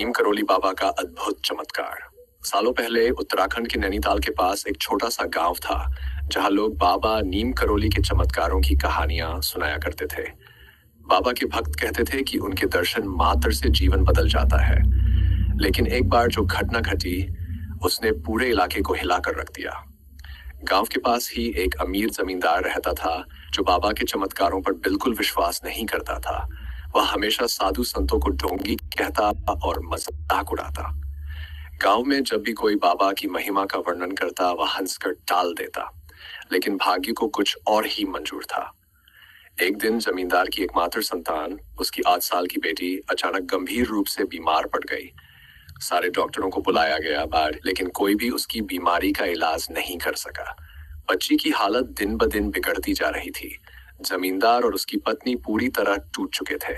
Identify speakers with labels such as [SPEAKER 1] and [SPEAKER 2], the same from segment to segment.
[SPEAKER 1] नीम करोली बाबा का अद्भुत चमत्कार। सालों पहले उत्तराखंड के नैनीताल के पास एक छोटा सा गांव था जहां लोग बाबा नीम करोली के चमत्कारों की कहानियां सुनाया करते थे। बाबा के भक्त कहते थे कि उनके दर्शन मात्र से जीवन बदल जाता है। लेकिन एक बार जो घटना घटी उसने पूरे इलाके को हिलाकर रख दिया। गांव के पास ही एक अमीर जमींदार रहता था जो बाबा के चमत्कारों पर बिल्कुल विश्वास नहीं करता था। वह हमेशा साधु संतों को ढोंगी कहता और मजाक उड़ाता। गांव में जब भी कोई बाबा की महिमा का वर्णन करता वह हंसकर टाल देता। लेकिन भाग्य को कुछ और ही मंजूर था। एक दिन जमींदार की एकमात्र संतान, उसकी 8 साल की बेटी, अचानक गंभीर रूप से बीमार पड़ गई। सारे डॉक्टरों को बुलाया गया बार, लेकिन कोई भी उसकी बीमारी का इलाज नहीं कर सका। बच्ची की हालत दिन ब दिन बिगड़ती जा रही थी। जमींदार और उसकी पत्नी पूरी तरह टूट चुके थे।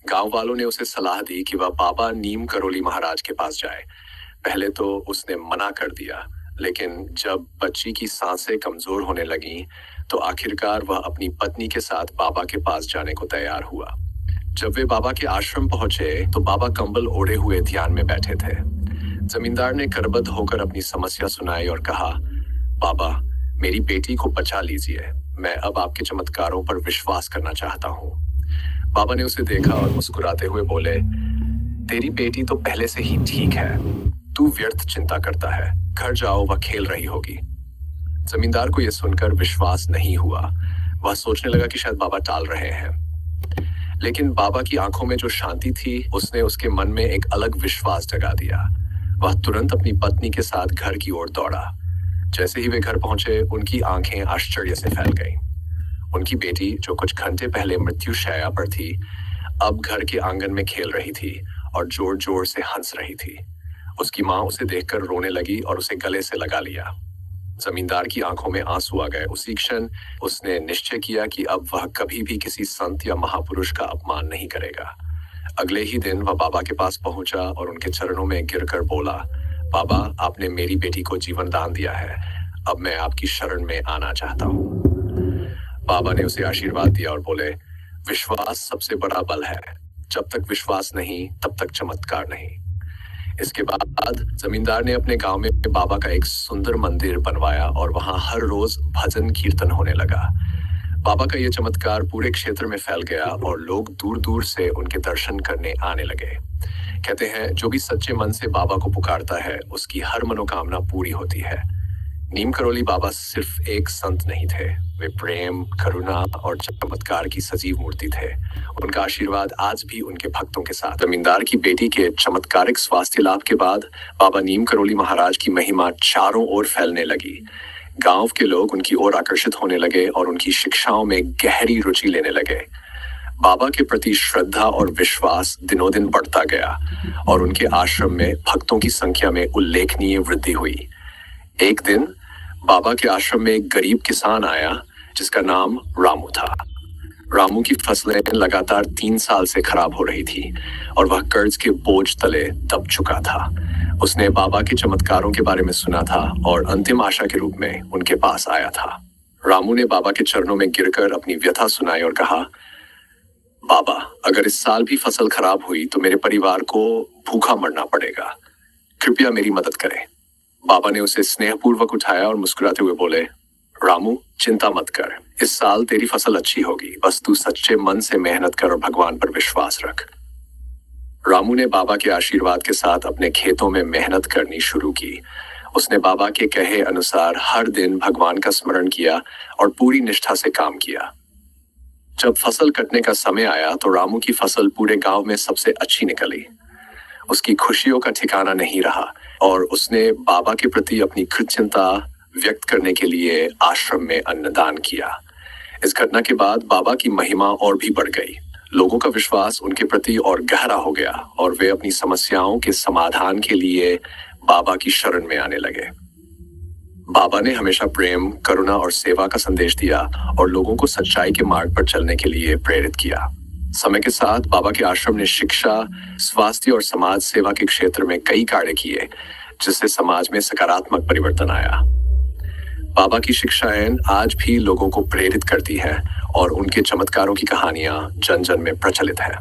[SPEAKER 1] गांव वालों ने उसे सलाह दी कि वह बाबा नीम करोली महाराज के पास जाए। पहले तो उसने मना कर दिया, लेकिन जब बच्ची की सांसें कमजोर होने लगीं, तो आखिरकार वह अपनी पत्नी के साथ बाबा के पास जाने को तैयार हुआ। जब वे बाबा के आश्रम पहुंचे तो बाबा कंबल ओढ़े हुए ध्यान में बैठे थे। जमींदार ने करबद्ध होकर अपनी समस्या सुनाई और कहा, बाबा, मेरी बेटी को बचा लीजिए। मैं अब आपके चमत्कारों पर विश्वास करना चाहता हूँ। बाबा ने उसे देखा और मुस्कुराते हुए बोले, तेरी बेटी तो पहले से ही ठीक है। तू व्यर्थ चिंता करता है। घर जाओ, वह खेल रही होगी। जमींदार को यह सुनकर विश्वास नहीं हुआ। वह सोचने लगा कि शायद बाबा टाल रहे हैं। लेकिन बाबा की आंखों में जो शांति थी उसने उसके मन में एक अलग विश्वास जगा दिया। वह तुरंत अपनी पत्नी के साथ घर की ओर दौड़ा। जैसे ही वे घर पहुंचे उनकी आंखें आश्चर्य से फैल गईं। उनकी बेटी, जो कुछ घंटे पहले मृत्यु शैया पर थी, अब घर के आंगन में खेल रही थी और जोर जोर से हंस रही थी। उसकी माँ उसे देखकर रोने लगी और उसे गले से लगा लिया। जमींदार की आंखों में आंसू आ गए। उसी क्षण उसने निश्चय किया कि अब वह कभी भी किसी संत या महापुरुष का अपमान नहीं करेगा। अगले ही दिन वह बाबा के पास पहुंचा और उनके चरणों में गिरकर बोला, बाबा, आपने मेरी बेटी को जीवन दान दिया है। अब मैं आपकी शरण में आना चाहता हूँ। बाबा ने उसे आशीर्वाद दिया और बोले, विश्वास सबसे बड़ा बल है। जब तक विश्वास नहीं तब तक चमत्कार नहीं। इसके बाद जमींदार ने अपने गांव में बाबा का एक सुंदर मंदिर बनवाया और वहां हर रोज भजन कीर्तन होने लगा। बाबा का यह चमत्कार पूरे क्षेत्र में फैल गया और लोग दूर दूर से उनके दर्शन करने आने लगे। कहते हैं, जो भी सच्चे मन से बाबा को पुकारता है उसकी हर मनोकामना पूरी होती है। नीम करोली बाबा सिर्फ एक संत नहीं थे, वे प्रेम, करुणा और चमत्कार की सजीव मूर्ति थे। उनका आशीर्वाद आज भी उनके भक्तों के साथ। जमींदार की बेटी के चमत्कारिक स्वास्थ्य लाभ के बाद बाबा नीम करोली महाराज की महिमा चारों ओर फैलने लगी। गांव के लोग उनकी ओर आकर्षित होने लगे और उनकी शिक्षाओं में गहरी रुचि लेने लगे। बाबा के प्रति श्रद्धा और विश्वास दिनों दिन बढ़ता गया और उनके आश्रम में भक्तों की संख्या में उल्लेखनीय वृद्धि हुई। एक दिन बाबा के आश्रम में एक गरीब किसान आया जिसका नाम रामू था। रामू की फसलें लगातार 3 साल से खराब हो रही थी और वह कर्ज के बोझ तले दब चुका था। उसने बाबा के चमत्कारों के बारे में सुना था और अंतिम आशा के रूप में उनके पास आया था। रामू ने बाबा के चरणों में गिरकर अपनी व्यथा सुनाई और कहा, बाबा, अगर इस साल भी फसल खराब हुई तो मेरे परिवार को भूखा मरना पड़ेगा। कृपया मेरी मदद करें। बाबा ने उसे स्नेहपूर्वक उठाया और मुस्कुराते हुए बोले, रामू, चिंता मत कर। इस साल तेरी फसल अच्छी होगी। बस तू सच्चे मन से मेहनत कर और भगवान पर विश्वास रख। रामू ने बाबा के आशीर्वाद के साथ अपने खेतों में मेहनत करनी शुरू की। उसने बाबा के कहे अनुसार हर दिन भगवान का स्मरण किया और पूरी निष्ठा से काम किया। जब फसल कटने का समय आया तो रामू की फसल पूरे गांव में सबसे अच्छी निकली। उसकी खुशियों का ठिकाना नहीं रहा और उसने बाबा के प्रति अपनी कृतज्ञता व्यक्त करने के लिए आश्रम में अन्नदान किया। इस घटना के बाद बाबा की महिमा और भी बढ़ गई। लोगों का विश्वास उनके प्रति और गहरा हो गया और वे अपनी समस्याओं के समाधान के लिए बाबा की शरण में आने लगे। बाबा ने हमेशा प्रेम, करुणा और सेवा का संदेश दिया और लोगों को सच्चाई के मार्ग पर चलने के लिए प्रेरित किया। समय के साथ बाबा के आश्रम ने शिक्षा, स्वास्थ्य और समाज सेवा के क्षेत्र में कई कार्य किए, जिससे समाज में सकारात्मक परिवर्तन आया। बाबा की शिक्षाएं आज भी लोगों को प्रेरित करती है और उनके चमत्कारों की कहानियां जन जन में प्रचलित है।